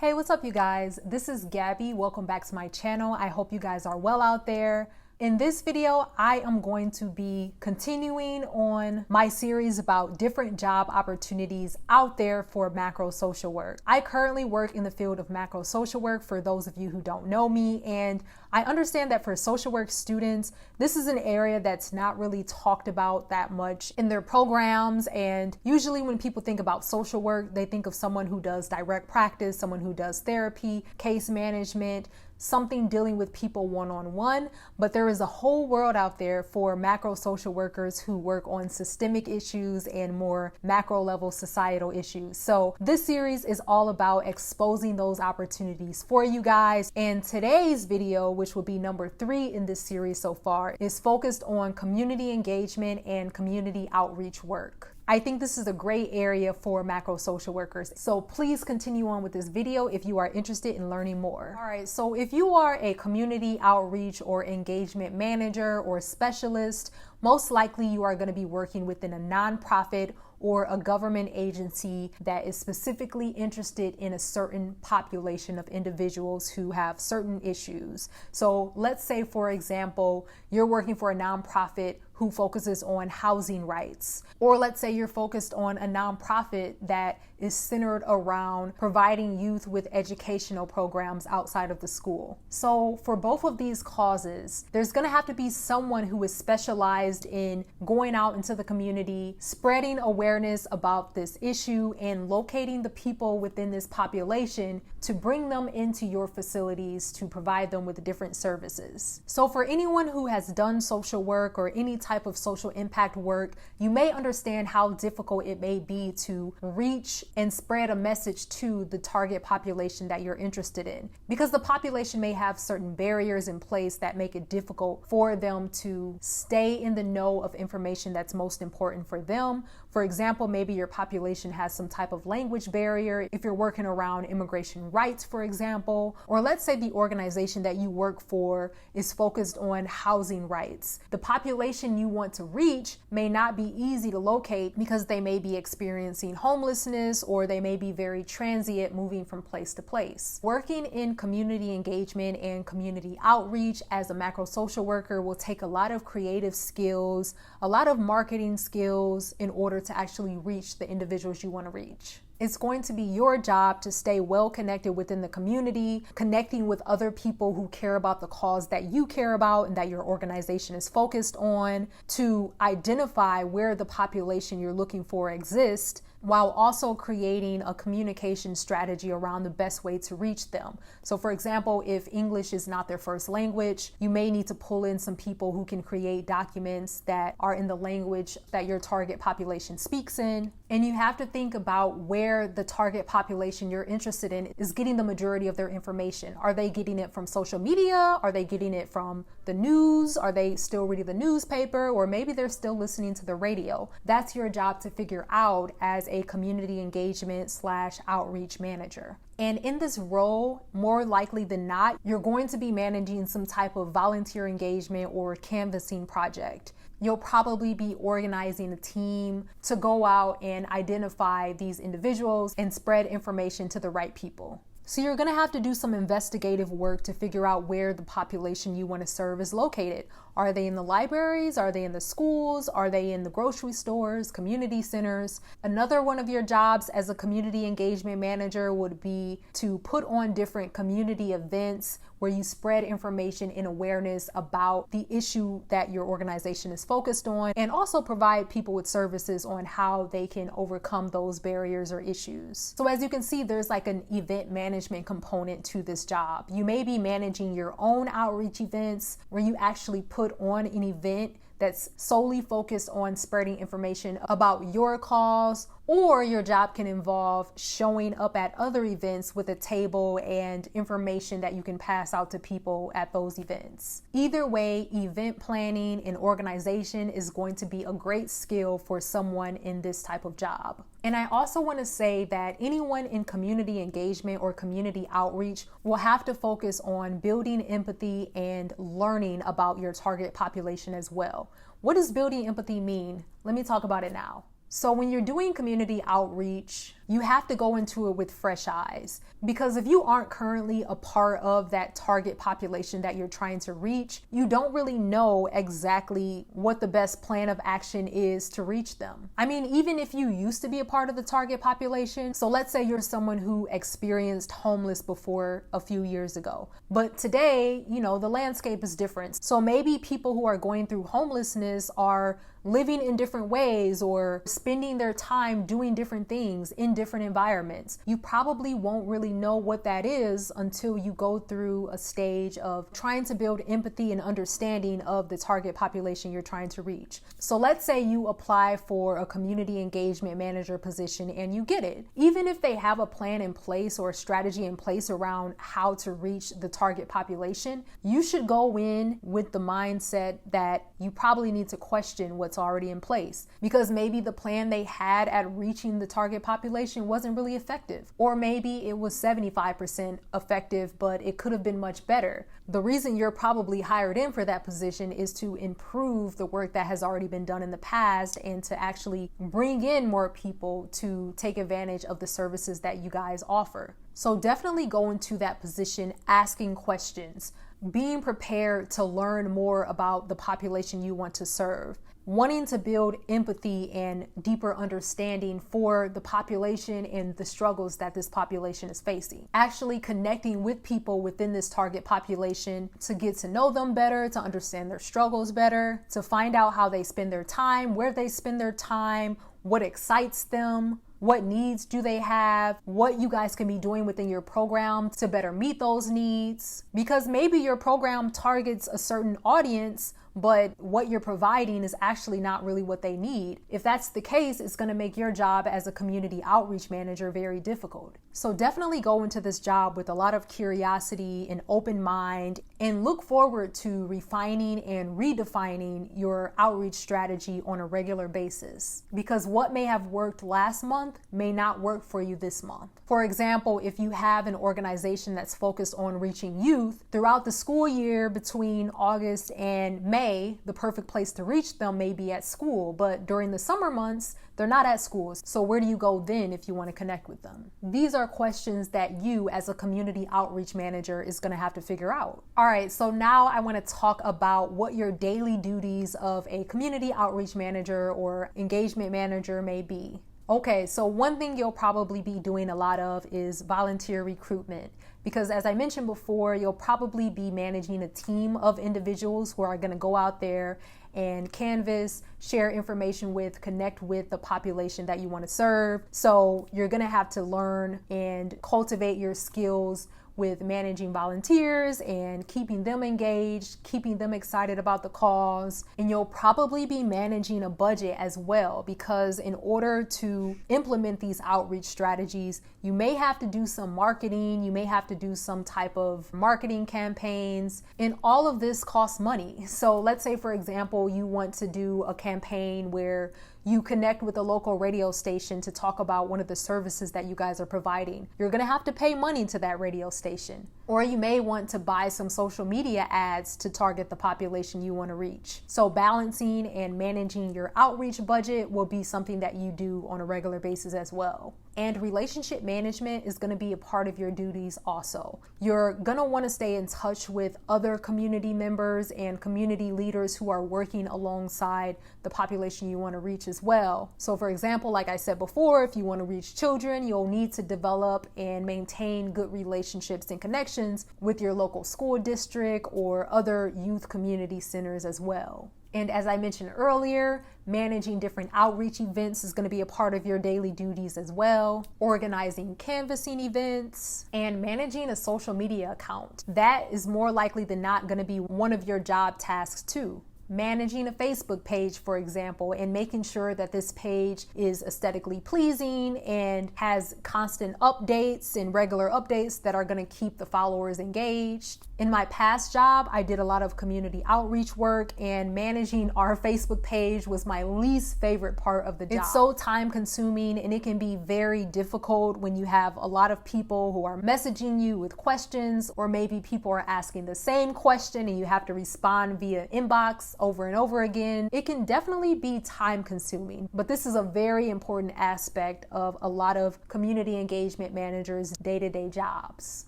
Hey, what's up you guys? This is Gabby. Welcome back to my channel. I hope you guys are well out there. In this video, I am going to be continuing on my series about different job opportunities out there for macro social work. I currently work in the field of macro social work for those of you who don't know me, and I understand that for social work students, this is an area that's not really talked about that much in their programs. And usually when people think about social work, they think of someone who does direct practice, someone who does therapy, case management, something dealing with people one-on-one, but there is a whole world out there for macro social workers who work on systemic issues and more macro level societal issues. So this series is all about exposing those opportunities for you guys. And today's video, which will be number 3 in this series so far, is focused on community engagement and community outreach work. I think this is a great area for macro social workers. So please continue on with this video if you are interested in learning more. All right, so if you are a community outreach or engagement manager or specialist, most likely you are going to be working within a nonprofit or a government agency that is specifically interested in a certain population of individuals who have certain issues. So let's say, for example, you're working for a nonprofit who focuses on housing rights. Or let's say you're focused on a nonprofit that is centered around providing youth with educational programs outside of the school. So for both of these causes, there's gonna have to be someone who is specialized in going out into the community, spreading awareness about this issue, and locating the people within this population to bring them into your facilities to provide them with different services. So for anyone who has done social work or any type of social impact work, you may understand how difficult it may be to reach and spread a message to the target population that you're interested in, because the population may have certain barriers in place that make it difficult for them to stay in the know of information that's most important for them. For example, maybe your population has some type of language barrier if you're working around immigration rights, for example, or let's say the organization that you work for is focused on housing rights. The population you want to reach may not be easy to locate because they may be experiencing homelessness or they may be very transient, moving from place to place. Working in community engagement and community outreach as a macro social worker will take a lot of creative skills, a lot of marketing skills in order to actually reach the individuals you want to reach. It's going to be your job to stay well connected within the community, connecting with other people who care about the cause that you care about and that your organization is focused on, to identify where the population you're looking for exists, while also creating a communication strategy around the best way to reach them. So for example, if English is not their first language, you may need to pull in some people who can create documents that are in the language that your target population speaks in. And you have to think about where the target population you're interested in is getting the majority of their information. Are they getting it from social media? Are they getting it from the news? Are they still reading the newspaper? Or maybe they're still listening to the radio. That's your job to figure out as a community engagement / outreach manager. And in this role, more likely than not, you're going to be managing some type of volunteer engagement or canvassing project. You'll probably be organizing a team to go out and identify these individuals and spread information to the right people. So you're gonna have to do some investigative work to figure out where the population you want to serve is located. Are they in the libraries? Are they in the schools? Are they in the grocery stores, community centers? Another one of your jobs as a community engagement manager would be to put on different community events where you spread information and awareness about the issue that your organization is focused on, and also provide people with services on how they can overcome those barriers or issues. So as you can see, there's like an event management component to this job. You may be managing your own outreach events where you actually put on an event that's solely focused on spreading information about your cause, or your job can involve showing up at other events with a table and information that you can pass out to people at those events. Either way, event planning and organization is going to be a great skill for someone in this type of job. And I also want to say that anyone in community engagement or community outreach will have to focus on building empathy and learning about your target population as well. What does building empathy mean? Let me talk about it now. So when you're doing community outreach, you have to go into it with fresh eyes. Because if you aren't currently a part of that target population that you're trying to reach, you don't really know exactly what the best plan of action is to reach them. I mean, even if you used to be a part of the target population, so let's say you're someone who experienced homeless before a few years ago, but today, the landscape is different. So maybe people who are going through homelessness are living in different ways or spending their time doing different things in different environments. You probably won't really know what that is until you go through a stage of trying to build empathy and understanding of the target population you're trying to reach. So let's say you apply for a community engagement manager position and you get it. Even if they have a plan in place or a strategy in place around how to reach the target population, you should go in with the mindset that you probably need to question what's already in place, because maybe the plan they had at reaching the target population wasn't really effective, or maybe it was 75% effective, but it could have been much better. The reason you're probably hired in for that position is to improve the work that has already been done in the past and to actually bring in more people to take advantage of the services that you guys offer. So definitely go into that position asking questions, being prepared to learn more about the population you want to serve, wanting to build empathy and deeper understanding for the population and the struggles that this population is facing. Actually connecting with people within this target population to get to know them better, to understand their struggles better, to find out how they spend their time, where they spend their time, what excites them, what needs do they have, what you guys can be doing within your program to better meet those needs. Because maybe your program targets a certain audience, but what you're providing is actually not really what they need. If that's the case, it's going to make your job as a community outreach manager very difficult. So definitely go into this job with a lot of curiosity and open mind, and look forward to refining and redefining your outreach strategy on a regular basis. Because what may have worked last month may not work for you this month. For example, if you have an organization that's focused on reaching youth throughout the school year between August and May, the perfect place to reach them may be at school, but during the summer months, they're not at schools. So where do you go then if you want to connect with them? These are questions that you as a community outreach manager is going to have to figure out. All right, so now I want to talk about what your daily duties of a community outreach manager or engagement manager may be. Okay, so one thing you'll probably be doing a lot of is volunteer recruitment. Because as I mentioned before, you'll probably be managing a team of individuals who are going to go out there and canvas, share information with, connect with the population that you want to serve. So you're going to have to learn and cultivate your skills with managing volunteers and keeping them engaged, keeping them excited about the cause. And you'll probably be managing a budget as well, because in order to implement these outreach strategies, you may have to do some marketing, you may have to do some type of marketing campaigns, and all of this costs money. So let's say, for example, you want to do a campaign where you connect with a local radio station to talk about one of the services that you guys are providing. You're going to have to pay money to that radio station. Or you may want to buy some social media ads to target the population you want to reach. So balancing and managing your outreach budget will be something that you do on a regular basis as well. And relationship management is going to be a part of your duties also. You're going to want to stay in touch with other community members and community leaders who are working alongside the population you want to reach as well. So for example, like I said before, if you want to reach children, you'll need to develop and maintain good relationships and connections with your local school district or other youth community centers as well. And as I mentioned earlier, managing different outreach events is going to be a part of your daily duties as well. Organizing canvassing events and managing a social media account. That is more likely than not going to be one of your job tasks too. Managing a Facebook page, for example, and making sure that this page is aesthetically pleasing and has constant updates and regular updates that are going to keep the followers engaged. In my past job, I did a lot of community outreach work, and managing our Facebook page was my least favorite part of the job. It's so time consuming, and it can be very difficult when you have a lot of people who are messaging you with questions, or maybe people are asking the same question and you have to respond via inbox over and over again, it can definitely be time consuming. But this is a very important aspect of a lot of community engagement managers' day-to-day jobs,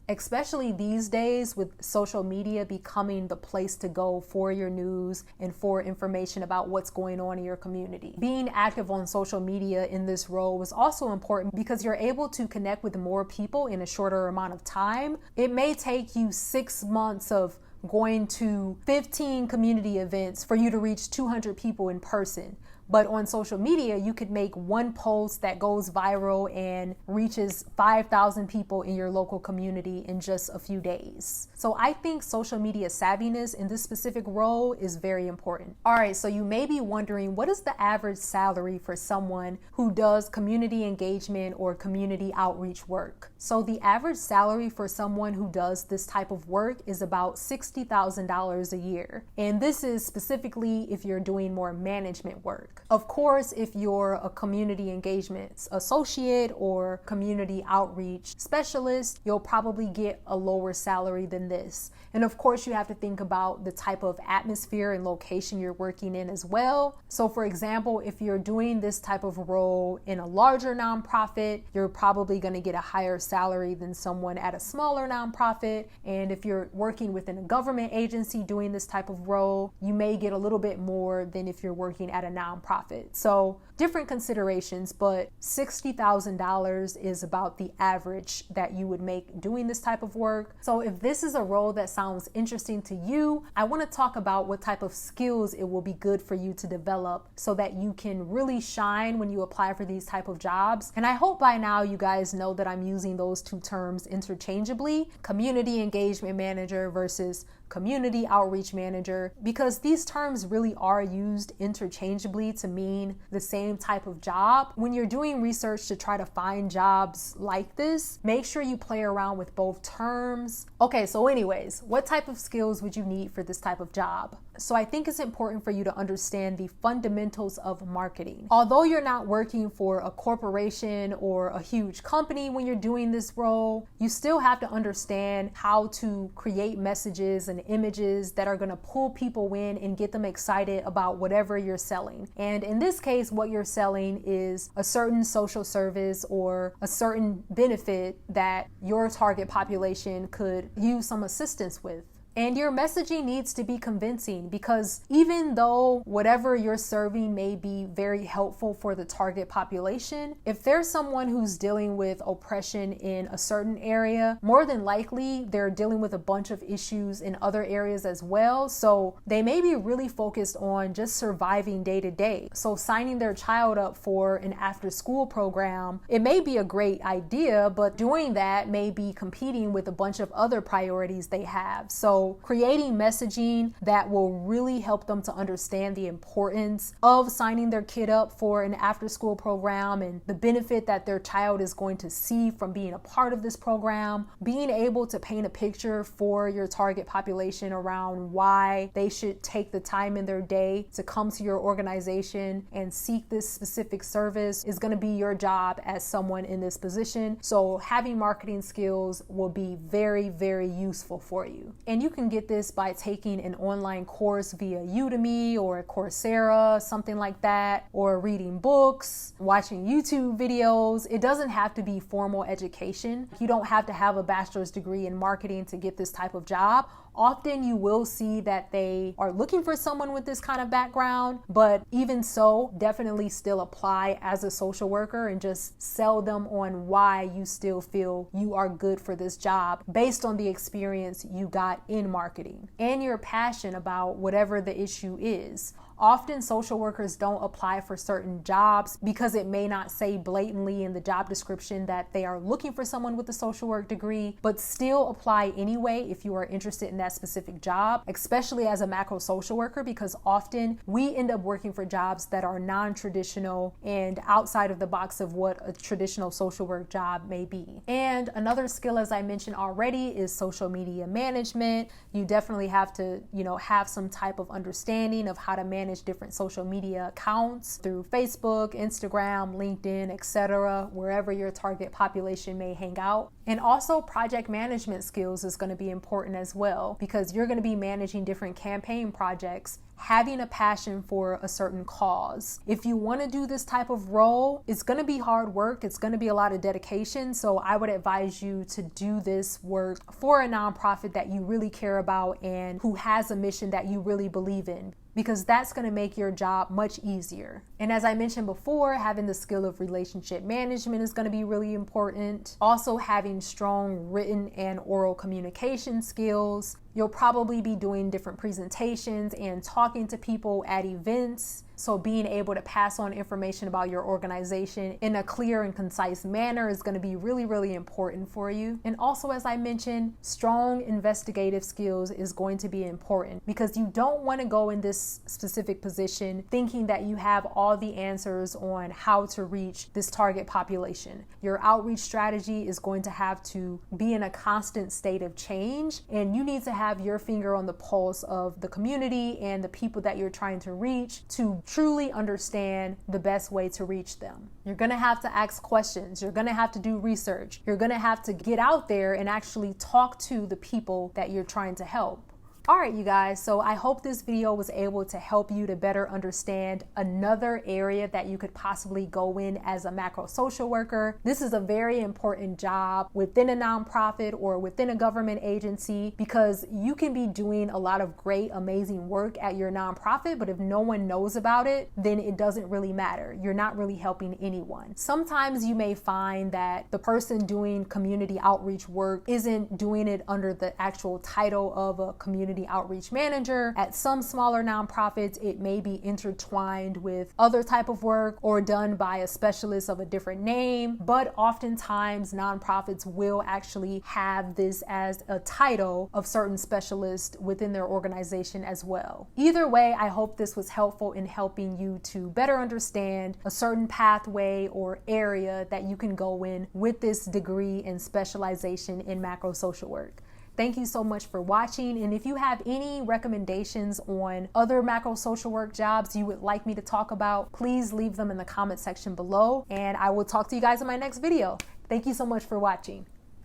especially these days with social media becoming the place to go for your news and for information about what's going on in your community. Being active on social media in this role was also important because you're able to connect with more people in a shorter amount of time. It may take you 6 months of going to 15 community events for you to reach 200 people in person. But on social media, you could make one post that goes viral and reaches 5,000 people in your local community in just a few days. So I think social media savviness in this specific role is very important. All right, so you may be wondering, what is the average salary for someone who does community engagement or community outreach work? So the average salary for someone who does this type of work is about $60,000 a year. And this is specifically if you're doing more management work. Of course, if you're a community engagement associate or community outreach specialist, you'll probably get a lower salary than this. And of course, you have to think about the type of atmosphere and location you're working in as well. So for example, if you're doing this type of role in a larger nonprofit, you're probably going to get a higher salary than someone at a smaller nonprofit. And if you're working within a government agency doing this type of role, you may get a little bit more than if you're working at a nonprofit. So different considerations, but $60,000 is about the average that you would make doing this type of work. So if this is a role that sounds interesting to you, I want to talk about what type of skills it will be good for you to develop so that you can really shine when you apply for these type of jobs. And I hope by now you guys know that I'm using those two terms interchangeably, community engagement manager versus community outreach manager, because these terms really are used interchangeably to mean the same type of job. When you're doing research to try to find jobs like this, make sure you play around with both terms. Okay, so anyways, what type of skills would you need for this type of job? So I think it's important for you to understand the fundamentals of marketing. Although you're not working for a corporation or a huge company when you're doing this role, you still have to understand how to create messages and images that are going to pull people in and get them excited about whatever you're selling. And in this case, what you're selling is a certain social service or a certain benefit that your target population could use some assistance with. And your messaging needs to be convincing, because even though whatever you're serving may be very helpful for the target population, if there's someone who's dealing with oppression in a certain area, more than likely they're dealing with a bunch of issues in other areas as well. So they may be really focused on just surviving day to day. So signing their child up for an after school program, it may be a great idea, but doing that may be competing with a bunch of other priorities they have. So creating messaging that will really help them to understand the importance of signing their kid up for an after school program and the benefit that their child is going to see from being a part of this program. Being able to paint a picture for your target population around why they should take the time in their day to come to your organization and seek this specific service is going to be your job as someone in this position. So having marketing skills will be very, very useful for you. And you can get this by taking an online course via Udemy or Coursera, something like that, or reading books, watching YouTube videos. It doesn't have to be formal education. You don't have to have a bachelor's degree in marketing to get this type of job. Often you will see that they are looking for someone with this kind of background, but even so, definitely still apply as a social worker and just sell them on why you still feel you are good for this job based on the experience you got in marketing and your passion about whatever the issue is. Often social workers don't apply for certain jobs because it may not say blatantly in the job description that they are looking for someone with a social work degree, but still apply anyway if you are interested in that specific job, especially as a macro social worker, because often we end up working for jobs that are non-traditional and outside of the box of what a traditional social work job may be. And another skill, as I mentioned already, is social media management. You definitely have to, have some type of understanding of how to manage manage different social media accounts through Facebook, Instagram, LinkedIn, etc., wherever your target population may hang out. And also project management skills is going to be important as well, because you're going to be managing different campaign projects, having a passion for a certain cause. If you want to do this type of role, it's going to be hard work. It's going to be a lot of dedication. So I would advise you to do this work for a nonprofit that you really care about and who has a mission that you really believe in, because that's going to make your job much easier. And as I mentioned before, having the skill of relationship management is going to be really important. Also having strong written and oral communication skills. You'll probably be doing different presentations and talking to people at events. So being able to pass on information about your organization in a clear and concise manner is going to be really, really important for you. And also, as I mentioned, strong investigative skills is going to be important, because you don't want to go in this specific position thinking that you have all the answers on how to reach this target population. Your outreach strategy is going to have to be in a constant state of change, and you need to have your finger on the pulse of the community and the people that you're trying to reach to truly understand the best way to reach them. You're going to have to ask questions. You're going to have to do research. You're going to have to get out there and actually talk to the people that you're trying to help. All right, you guys, so I hope this video was able to help you to better understand another area that you could possibly go in as a macro social worker. This is a very important job within a nonprofit or within a government agency, because you can be doing a lot of great, amazing work at your nonprofit, but if no one knows about it, then it doesn't really matter. You're not really helping anyone. Sometimes you may find that the person doing community outreach work isn't doing it under the actual title of a community outreach manager. At some smaller nonprofits, it may be intertwined with other type of work or done by a specialist of a different name, but oftentimes nonprofits will actually have this as a title of certain specialists within their organization as well. Either way, I hope this was helpful in helping you to better understand a certain pathway or area that you can go in with this degree and specialization in macro social work. Thank you so much for watching. And if you have any recommendations on other macro social work jobs you would like me to talk about, please leave them in the comment section below, and I will talk to you guys in my next video. Thank you so much for watching.